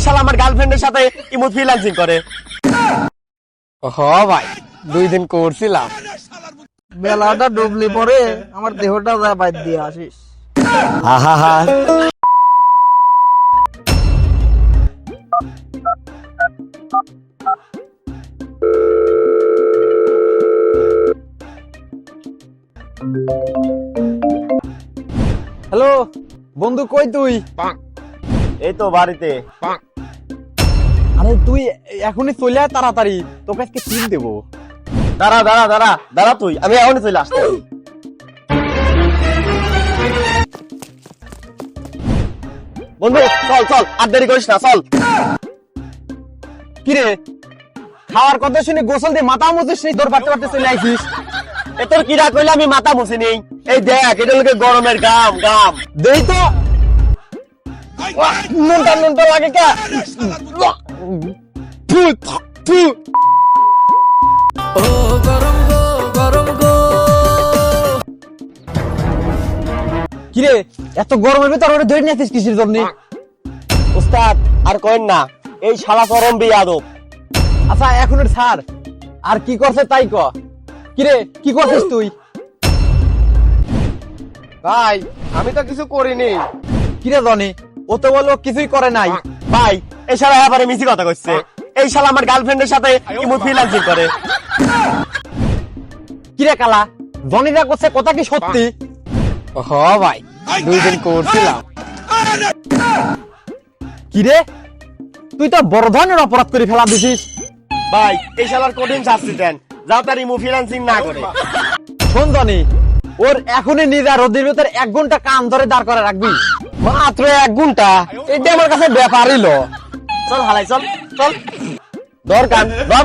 শালা আমার গার্লফ্রেন্ডের সাথে ইমো ফ্রিল্যান্সিং করে। হ ভাই 2 দিন করছিলাম। বেলাটা ডুবলি পরে আমার দেহটা যা বাদ দিয়ে আসিস। আহা হ্যালো বন্ধু, কই তুই? এই তো বাড়িতে। আরে তুই এখনই চলে আয় তাড়াতাড়ি, তোকে আজকে টিম দেবো। দাঁড়া দাঁড়া দাঁড়া দাঁড়া, তুই আমি এখনই চলে আসতে। বন্ধু চল চল, আর দেরি করিস না, চল। কিরে খাওয়ার কথা শুনে গোসল দিয়ে মাথা মুছিস নি, দৌড় পারতে পারতে চলে আইছিস? এ তোর কিরা কইলে আমি মাথা মুছি নেই। এই দেখ, এটা লোকে গরমের গাম গাম দেই তো নুনটা নুনটা লাগে কে। থু থু। কিরে এত গরমের ভিতর ওরে ধরে নিয়ে আসিস কিসের জন্য? উস্তাদ আর কইন না, এই শালা চরম বেয়াদব। আচ্ছা এখন ছাড়, আর কি করছে তাই ক। কিরে কি করছিস তুই? ভাই আমি তো কিছু করিনি। কিরে জনি, ও তো বললো কিছুই করে নাই। ভাই এই শালা এবারে মিছি কথা কইছে। এই শালা আমার গার্লফ্রেন্ডের সাথে ইমো ফ্রিল্যান্সিং করে। কিরে কালা, জনিরা করছে কথা কি সত্যি? হ ভাই 2 দিন করছিলাম। কিরে তুই তো বড় ধরনের অপরাধ করে ফেলা দিছিস। ভাই এই শালার কঠিন শাস্তি দেন, যাও তার ইমো ফ্রিল্যান্সিং না করে। শোন জনি, ওর এখনই নিজে রোদের ভিতর 1 ঘন্টা কান ধরে দাঁড় করে রাখবি। মাত্র 1 ঘন্টা? এটা আমার কাছে ব্যাপারই লো। চল হালাই চল চল, ধর কান ধর।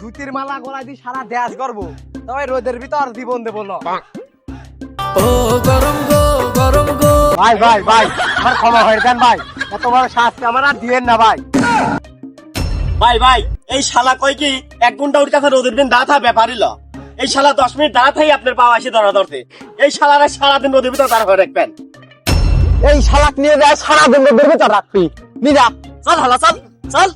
ধুতির মালা গলায় দিয়ে সারা দেশ করবো, তবে রোদের ভিতর জীবন দেবো না। ভাই ভাই ভাই আমার ক্ষমা হয়ে যান ভাই, এত বড় শাস্তি আমার আর দিয়েন না ভাই। ভাই ভাই এই শালা কই কি 1 ঘন্টা ওর কাছে রোদের দিন দাঁড়া থাকা ব্যাপারই ল। এই শালা 10 মিনিট দাঁড়া থাকি আপনার পাওয়া এসে ধরা ধরতে। এই শালারা সারাদিন রোদের ভিতর দাঁড়া করে রাখবেন। এই শালাক নিয়ে যায় সারাদিন রোদের ভিতর রাখবি। নিরা চল হালা চল চল।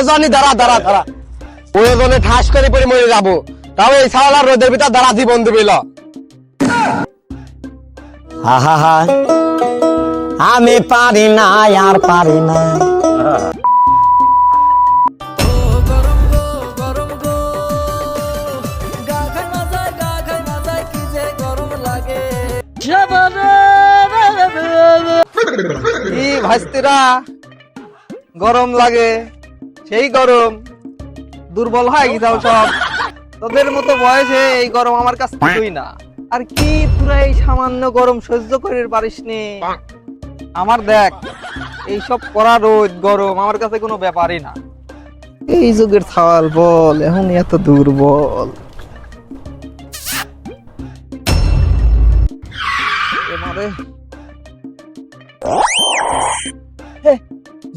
জনি দাঁড়া দাঁড়া দাঁড়া, ওই জনে ঠাস করে পরে মরে যাবো, তাও এই শালা রোদের ভিতর দাঁড়া জীবন দিবি ল। আমি পারি না আর পারি না। কি ভাইস্তিরা, গরম লাগে, সেই গরম দুর্বল হয় কি যাও সব। তোদের মতো বয়সে এই গরম আমার কাছে কিছুই না। আর কি পুরা এই সামান্য গরম সহ্য করে পারিস নে? আমার দেখ এইসব করা রোদ গরম আমার কাছে কোনো ব্যাপারই না। এই যুগের ছাওয়াল বল এখন এত দুর্বল।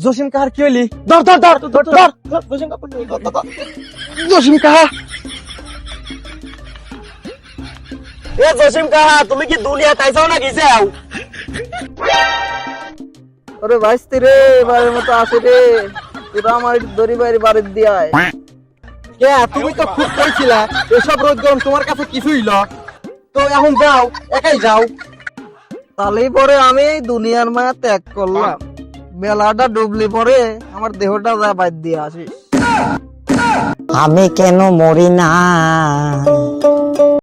জসিম কাহার কি হইলি? ধর ধর ধর ধর ধর জসিম কাহা। এ জসিম কাহা, তুমি কি দুনিয়া তাইছাও না গিয়েছাও? ওরে ভাইস্তি রে, এবারের মতো আসে রে, তোরা আমার দড়ি বাইরে বাড়ি দিয়ায়। কে তুমি তো খুব কইছিলা এসব রোদ গরম তোমার কাছে কিছুই ল, তো এখন যাও একাই যাও। তাহলেই পরে আমি এই দুনিয়ার মায়া ত্যাগ করলাম। বেলাটা ডুবলি পরে আমার দেহটা যা বাদ দিয়ে আসিস। আমি কেন মরি না?